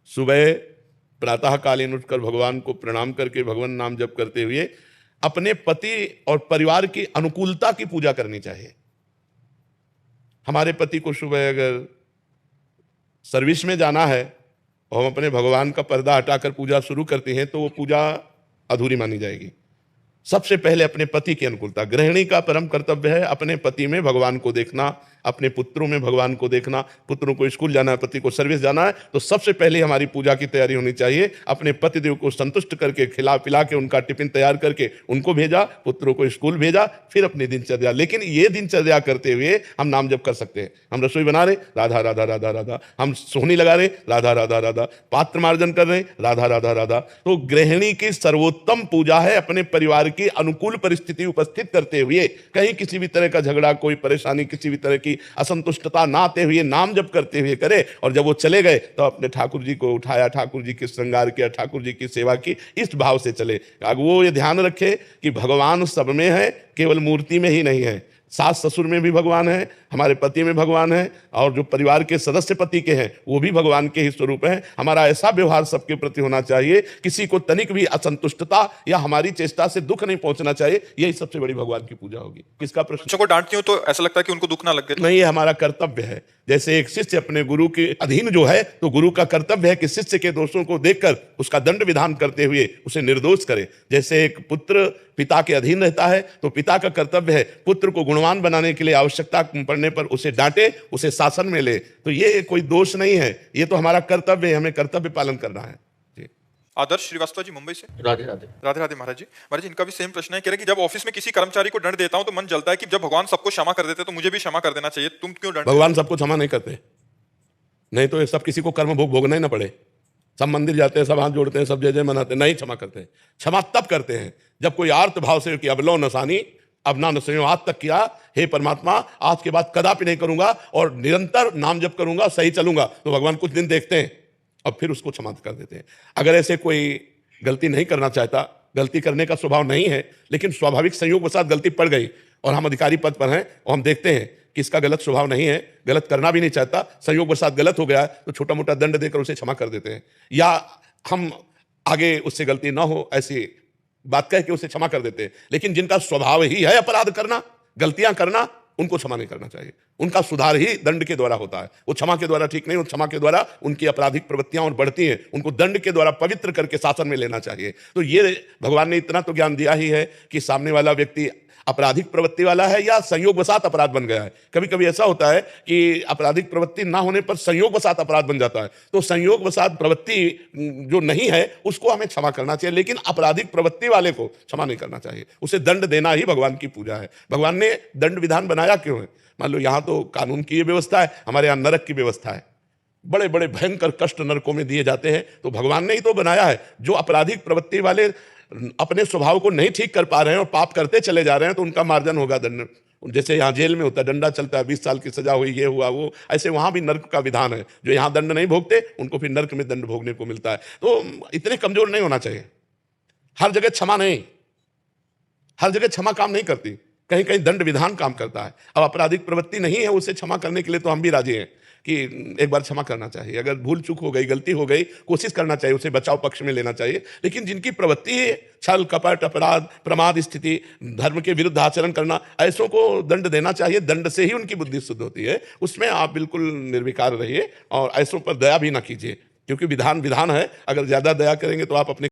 सुबह प्रातःकालीन उठकर भगवान को प्रणाम करके भगवान नाम जप करते हुए अपने पति और परिवार की अनुकूलता की पूजा करनी चाहिए। हमारे पति को सुबह अगर सर्विस में जाना है और हम अपने भगवान का पर्दा हटाकर पूजा शुरू करते हैं तो वो पूजा अधूरी मानी जाएगी। सबसे पहले अपने पति की अनुकूलता। गृहिणी का परम कर्तव्य है अपने पति में भगवान को देखना, अपने पुत्रों में भगवान को देखना। पुत्रों को स्कूल जाना है, पति को सर्विस जाना है, तो सबसे पहले हमारी पूजा की तैयारी होनी चाहिए। अपने पतिदेव को संतुष्ट करके खिला पिला के उनका टिफिन तैयार करके उनको भेजा, पुत्रों को स्कूल भेजा, फिर अपनी दिनचर्या। लेकिन ये दिनचर्या करते हुए हम नाम जप कर सकते हैं। हम रसोई बना रहे, राधा राधा राधा राधा, हम सोहनी लगा रहे, राधा राधा राधा, पात्र मार्जन कर रहे, राधा राधा राधा। तो गृहिणी की सर्वोत्तम पूजा है अपने परिवार की अनुकूल परिस्थिति उपस्थित करते हुए, कहीं किसी भी तरह का झगड़ा, कोई परेशानी, किसी भी तरह की असंतुष्टता ना आते हुए नाम जप करते हुए करे। और जब वो चले गए तो अपने ठाकुर जी को उठाया, ठाकुर जी के श्रृंगार किया, ठाकुर जी की सेवा की, इस भाव से चले। वो ये ध्यान रखे कि भगवान सब में है, केवल मूर्ति में ही नहीं है। सास ससुर में भी भगवान है, हमारे पति में भगवान है, और जो परिवार के सदस्य पति के हैं वो भी भगवान के ही स्वरूप हैं। हमारा ऐसा व्यवहार सबके प्रति होना चाहिए, किसी को तनिक भी असंतुष्टता या हमारी चेष्टा से दुख नहीं पहुंचना चाहिए। यही सबसे बड़ी भगवान की पूजा होगी। किसका प्रश्न? बच्चों को डांटती हूं तो ऐसा लगता है कि उनको दुख ना लगे। नहीं, ये हमारा कर्तव्य है। जैसे एक शिष्य अपने गुरु के अधीन जो है, तो गुरु का कर्तव्य है कि शिष्य के दोषों को देखकर उसका दंड विधान करते हुए उसे निर्दोष करे। जैसे एक पुत्र पिता के अधीन रहता है तो पिता का कर्तव्य है पुत्र को गुणवान बनाने के लिए आवश्यकता पड़ने पर उसे डांटे, उसे शासन में ले। तो ये कोई दोष नहीं है, ये तो हमारा कर्तव्य है, हमें कर्तव्य पालन करना है। आदर्श श्रीवास्तव जी मुंबई से। राधे राधे। राधे राधे महाराज जी। महाराज जी, इनका भी सेम प्रश्न है। कह रहे कि जब ऑफिस में किसी कर्मचारी को दंड देता हूं तो मन जलता है कि जब भगवान सबको क्षमा कर देते तो मुझे भी क्षमा कर देना चाहिए, तुम क्यों दंड? भगवान सबको क्षमा नहीं करते, नहीं तो ये सब किसी को कर्म भोग भोगना ही ना पड़े। सब मंदिर जाते हैं, सब हाथ जोड़ते हैं, सब जय जय मनाते हैं, नहीं क्षमा करते हैं। क्षमा तब करते हैं जब कोई आर्त भाव से कि अब लो नसानी, अब ना नसो आज तक किया, हे परमात्मा आज के बाद कदापि नहीं करूंगा और निरंतर नाम जप करूंगा, सही चलूंगा। तो भगवान कुछ दिन देखते हैं और फिर उसको क्षमा कर देते हैं। अगर ऐसे कोई गलती नहीं करना चाहता, गलती करने का स्वभाव नहीं है, लेकिन स्वाभाविक संयोग के साथ गलती पड़ गई और हम अधिकारी पद पर हैं और हम देखते हैं कि इसका गलत स्वभाव नहीं है, गलत करना भी नहीं चाहता, संयोग के साथ गलत हो गया, तो छोटा मोटा दंड देकर उसे क्षमा कर देते हैं। या हम आगे उससे गलती ना हो ऐसी बात कह के उसे क्षमा कर देते हैं। लेकिन जिनका स्वभाव ही है अपराध करना, गलतियां करना, उनको क्षमा नहीं करना चाहिए। उनका सुधार ही दंड के द्वारा होता है। वो क्षमा के द्वारा ठीक नहीं, वो क्षमा के द्वारा उनकी आपराधिक प्रवृत्तियां और बढ़ती हैं। उनको दंड के द्वारा पवित्र करके शासन में लेना चाहिए। तो ये भगवान ने इतना तो ज्ञान दिया ही है कि सामने वाला व्यक्ति आपराधिक प्रवृत्ति वाला है या संयोगवशात अपराध बन गया है। कभी कभी ऐसा होता है कि आपराधिक प्रवृत्ति ना होने पर संयोगवशात अपराध बन जाता है। तो संयोगवशात प्रवृत्ति जो नहीं है उसको हमें क्षमा करना चाहिए, लेकिन आपराधिक प्रवृत्ति वाले को क्षमा नहीं करना चाहिए। उसे दंड देना ही भगवान की पूजा है। भगवान ने दंड विधान बनाया क्यों है? मान लो यहाँ तो कानून की व्यवस्था है, हमारे यहाँ नरक की व्यवस्था है। बड़े बड़े भयंकर कष्ट नरकों में दिए जाते हैं, तो भगवान ने ही तो बनाया है। जो आपराधिक प्रवृत्ति वाले अपने स्वभाव को नहीं ठीक कर पा रहे हैं और पाप करते चले जा रहे हैं, तो उनका मार्जन होगा दंड। जैसे यहाँ जेल में होता है, डंडा चलता है, 20 साल की सजा हुई, ये हुआ वो, ऐसे वहां भी नर्क का विधान है। जो यहाँ दंड नहीं भोगते उनको फिर नर्क में दंड भोगने को मिलता है। तो इतने कमजोर नहीं होना चाहिए। हर जगह क्षमा नहीं, हर जगह क्षमा काम नहीं करती, कहीं कहीं दंड विधान काम करता है। अब आपराधिक प्रवृत्ति नहीं है, उसे क्षमा करने के लिए तो हम भी राजी हैं कि एक बार क्षमा करना चाहिए। अगर भूल चूक हो गई, गलती हो गई, कोशिश करना चाहिए, उसे बचाव पक्ष में लेना चाहिए। लेकिन जिनकी प्रवृत्ति है छल कपट अपराध प्रमाद स्थिति, धर्म के विरुद्ध आचरण करना, ऐसों को दंड देना चाहिए। दंड से ही उनकी बुद्धि शुद्ध होती है। उसमें आप बिल्कुल निर्विकार रहिए और ऐसों पर दया भी ना कीजिए, क्योंकि विधान विधान है। अगर ज्यादा दया करेंगे तो आप अपने